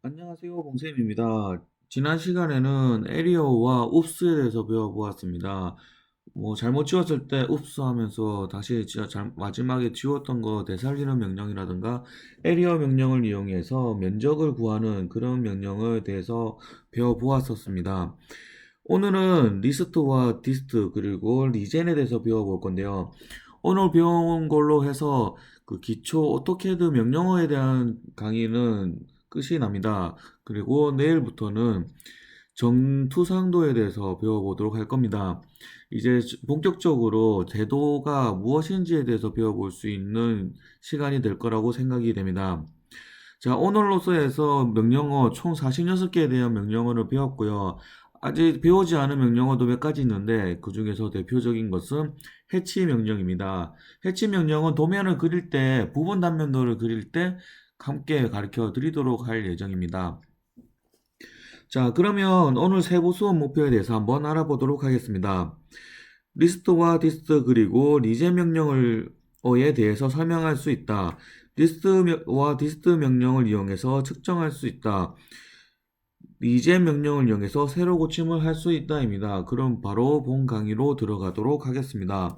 안녕하세요, 봉쌤입니다. 지난 시간에는 에리어와 옵스에 대해서 배워보았습니다. 잘못 지웠을 때 옵스 하면서 다시 진짜 마지막에 지웠던 거 되살리는 명령이라든가 에리어 명령을 이용해서 면적을 구하는 그런 명령에 대해서 배워보았었습니다. 오늘은 리스트와 디스트 그리고 리젠에 대해서 배워볼 건데요. 오늘 배운 걸로 해서 그 기초 오토캐드 명령어에 대한 강의는 끝이 납니다. 그리고 내일부터는 정투상도에 대해서 배워보도록 할 겁니다. 이제 본격적으로 제도가 무엇인지에 대해서 배워볼 수 있는 시간이 될 거라고 생각이 됩니다. 자, 오늘로서 해서 명령어 총 46개에 대한 명령어를 배웠고요. 아직 배우지 않은 명령어도 몇 가지 있는데 그 중에서 대표적인 것은 해치 명령입니다. 해치 명령은 도면을 그릴 때 부분 단면도를 그릴 때 함께 가르쳐 드리도록 할 예정입니다. 자, 그러면 오늘 세부 수업 목표에 대해서 한번 알아보도록 하겠습니다. 리스트와 디스트 그리고 리제 명령어에 대해서 설명할 수 있다. 리스트와 디스트 명령을 이용해서 측정할 수 있다. 리제 명령을 이용해서 새로 고침을 할 수 있다입니다. 그럼 바로 본 강의로 들어가도록 하겠습니다.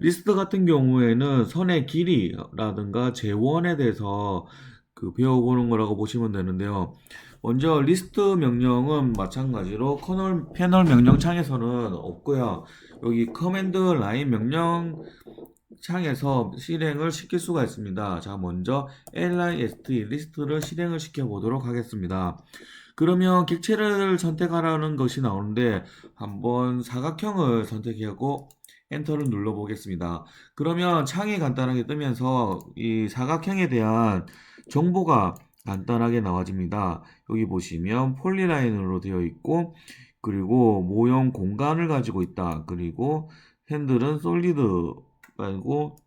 리스트 같은 경우에는 선의 길이라든가 재원에 대해서 배워보는 거라고 보시면 되는데요. 먼저 리스트 명령은 마찬가지로 커널 패널 명령 창에서는 없고요. 여기 커맨드 라인 명령 창에서 실행을 시킬 수가 있습니다. 자, 먼저 list 리스트를 실행을 시켜 보도록 하겠습니다. 그러면 객체를 선택하라는 것이 나오는데 한번 사각형을 선택하고 엔터를 눌러 보겠습니다. 그러면 창이 간단하게 뜨면서 이 사각형에 대한 정보가 간단하게 나와집니다. 여기 보시면 폴리라인으로 되어 있고 그리고 모형 공간을 가지고 있다. 그리고 핸들은 솔리드 말고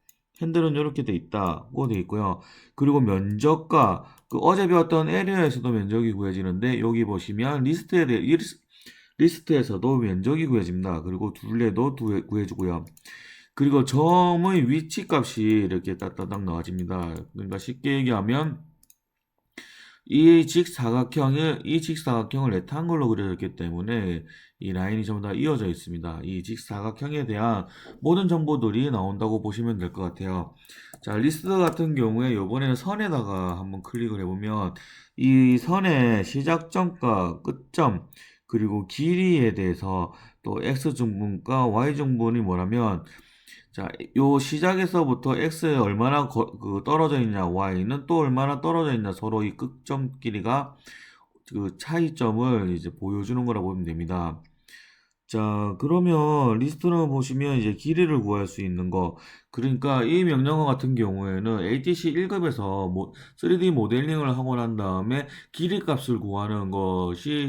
핸들은 이렇게 돼 있다고 돼 있고요. 그리고 면적과 어제 배웠던 에리어에서도 면적이 구해지는데 여기 보시면 리스트에서도 면적이 구해집니다. 그리고 둘레도 구해주고요. 그리고 점의 위치 값이 이렇게 따따닥 나와집니다. 그러니까 쉽게 얘기하면 이 직사각형을 레ಕ್탄글로 그려졌기 때문에 이 라인이 전부 다 이어져 있습니다. 이 직사각형에 대한 모든 정보들이 나온다고 보시면 될 것 같아요. 자, 리스트 같은 경우에 이번에는 선에다가 한번 클릭을 해보면 이 선의 시작점과 끝점 그리고 길이에 대해서 또 x중분과 y중분이 뭐라면 자, 요 시작에서부터 x에 얼마나 떨어져 있냐, y는 또 얼마나 떨어져 있냐, 서로 이 극점 길이가 그 차이점을 이제 보여주는 거라고 보면 됩니다. 자, 그러면 리스트를 보시면 이제 길이를 구할 수 있는 거. 그러니까 이 명령어 같은 경우에는 ATC 1급에서 3D 모델링을 하고 난 다음에 길이 값을 구하는 것이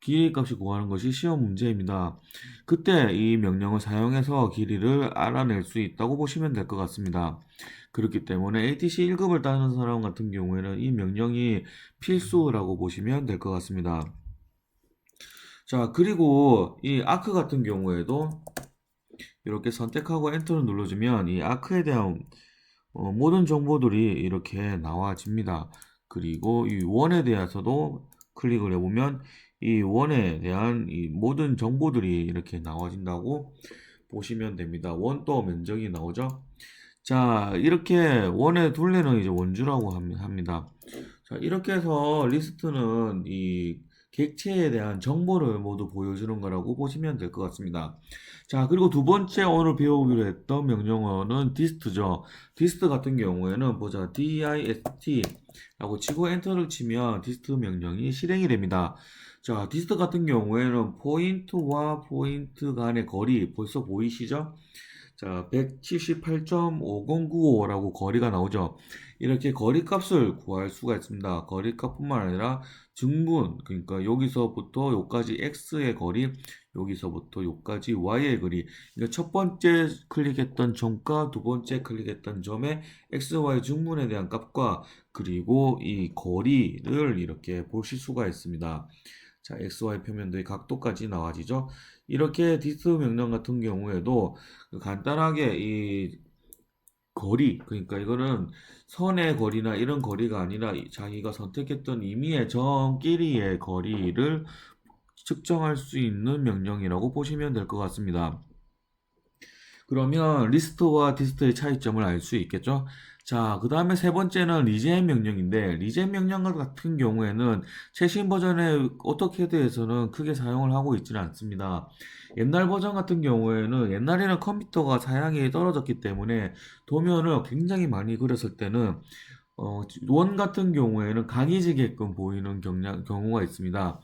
길이 값을 구하는 것이 시험 문제입니다. 그때 이 명령을 사용해서 길이를 알아낼 수 있다고 보시면 될 것 같습니다. 그렇기 때문에 ATC 1급을 따는 사람 같은 경우에는 이 명령이 필수라고 보시면 될 것 같습니다. 자, 그리고 이 아크 같은 경우에도 이렇게 선택하고 엔터를 눌러주면 이 아크에 대한 모든 정보들이 이렇게 나와집니다. 그리고 이 원에 대해서도 클릭을 해보면 이 원에 대한 이 모든 정보들이 이렇게 나와진다고 보시면 됩니다. 원도 면적이 나오죠. 자, 이렇게 원의 둘레는 이제 원주라고 합니다. 자, 이렇게 해서 리스트는 이 객체에 대한 정보를 모두 보여주는 거라고 보시면 될 것 같습니다. 자, 그리고 두 번째 오늘 배우기로 했던 명령어는 디스트죠. 디스트 같은 경우에는 보자. dist 라고 치고 엔터를 치면 디스트 명령이 실행이 됩니다. 자, 디스트 같은 경우에는 포인트와 포인트 간의 거리 벌써 보이시죠? 자, 178.5095라고 거리가 나오죠. 이렇게 거리 값을 구할 수가 있습니다. 거리 값뿐만 아니라 증분, 그러니까 여기서부터 여기까지 x의 거리, 여기서부터 여기까지 y의 거리. 그러니까 첫 번째 클릭했던 점과 두 번째 클릭했던 점의 x, y 증분에 대한 값과 그리고 이 거리를 이렇게 보실 수가 있습니다. 자, XY 표면도의 각도까지 나와지죠. 이렇게 디스 명령 같은 경우에도 간단하게 이 거리, 그러니까 이거는 선의 거리나 이런 거리가 아니라 자기가 선택했던 임의의 점끼리의 거리를 측정할 수 있는 명령이라고 보시면 될 것 같습니다. 그러면 리스트와 디스트의 차이점을 알 수 있겠죠? 자, 그 다음에 세 번째는 리젠 명령인데, 리젠 명령 같은 경우에는 최신 버전의 오토캐드에서는 크게 사용을 하고 있지는 않습니다. 옛날 버전 같은 경우에는 옛날에는 컴퓨터가 사양이 떨어졌기 때문에 도면을 굉장히 많이 그렸을 때는 원 같은 경우에는 각이 지게끔 보이는 경우가 있습니다.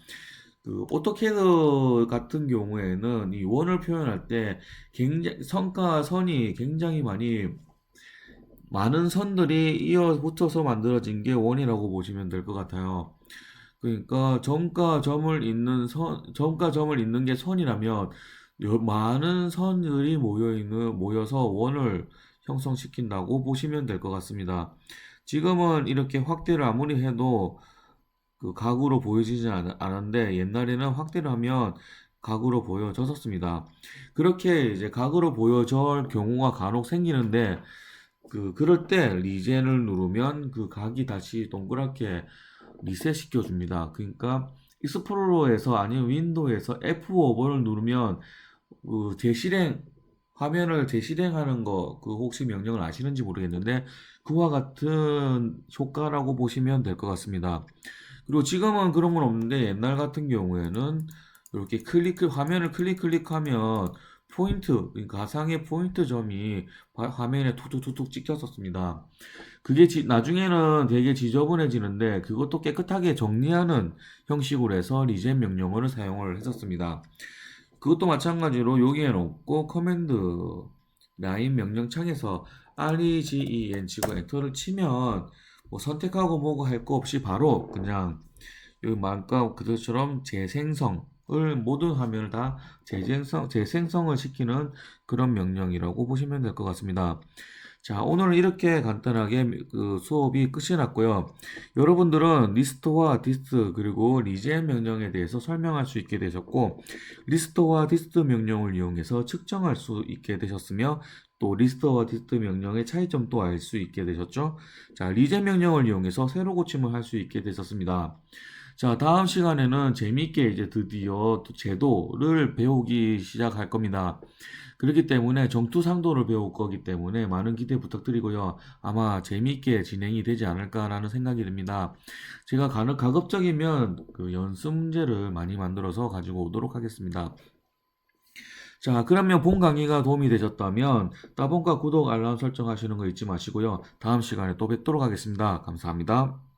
그 오토캐드 같은 경우에는 이 원을 표현할 때 굉장히 선과 선이 굉장히 많은 선들이 이어 붙어서 만들어진 게 원이라고 보시면 될 것 같아요. 그러니까 점과 점을 잇는 게 선이라면 많은 선들이 모여서 원을 형성시킨다고 보시면 될 것 같습니다. 지금은 이렇게 확대를 아무리 해도 그 각으로 보여지지 않았는데 옛날에는 확대를 하면 각으로 보여졌었습니다. 그렇게 이제 각으로 보여질 경우가 간혹 생기는데 그럴 때 리젠을 누르면 그 각이 다시 동그랗게 리셋 시켜줍니다. 그러니까 익스플로러에서 아니면 윈도우에서 F5번을 누르면 그 화면을 재실행하는 거, 그 혹시 명령을 아시는지 모르겠는데, 그와 같은 효과라고 보시면 될 것 같습니다. 그리고 지금은 그런 건 없는데, 옛날 같은 경우에는 이렇게 화면을 클릭하면 그러니까 가상의 포인트 점이 화면에 툭툭툭툭 찍혔었습니다. 그게 나중에는 되게 지저분해지는데, 그것도 깨끗하게 정리하는 형식으로 해서 리젠 명령어를 사용을 했었습니다. 그것도 마찬가지로 여기에는 없고 커맨드 라인 명령창에서 REGEN 치고 엔터를 치면 뭐 선택하고 뭐고 할 거 없이 바로 그냥 여기 말과 그것처럼 재생성을 모든 화면을 다 재생성을 시키는 그런 명령이라고 보시면 될 것 같습니다. 자, 오늘은 이렇게 간단하게 그 수업이 끝이 났고요. 여러분들은 리스트와 디스트 그리고 리젠 명령에 대해서 설명할 수 있게 되셨고, 리스트와 디스트 명령을 이용해서 측정할 수 있게 되셨으며, 또 리스트와 디스트 명령의 차이점도 알 수 있게 되셨죠. 자, 리젠 명령을 이용해서 세로 고침을 할 수 있게 되셨습니다. 자, 다음 시간에는 재미있게 이제 드디어 또 제도를 배우기 시작할 겁니다. 그렇기 때문에 정투상도를 배울 거기 때문에 많은 기대 부탁드리고요. 아마 재미있게 진행이 되지 않을까라는 생각이 듭니다. 제가 가급적이면 그 연습 문제를 많이 만들어서 가지고 오도록 하겠습니다. 자, 그러면 본 강의가 도움이 되셨다면 따봉과 구독, 알람 설정하시는 거 잊지 마시고요. 다음 시간에 또 뵙도록 하겠습니다. 감사합니다.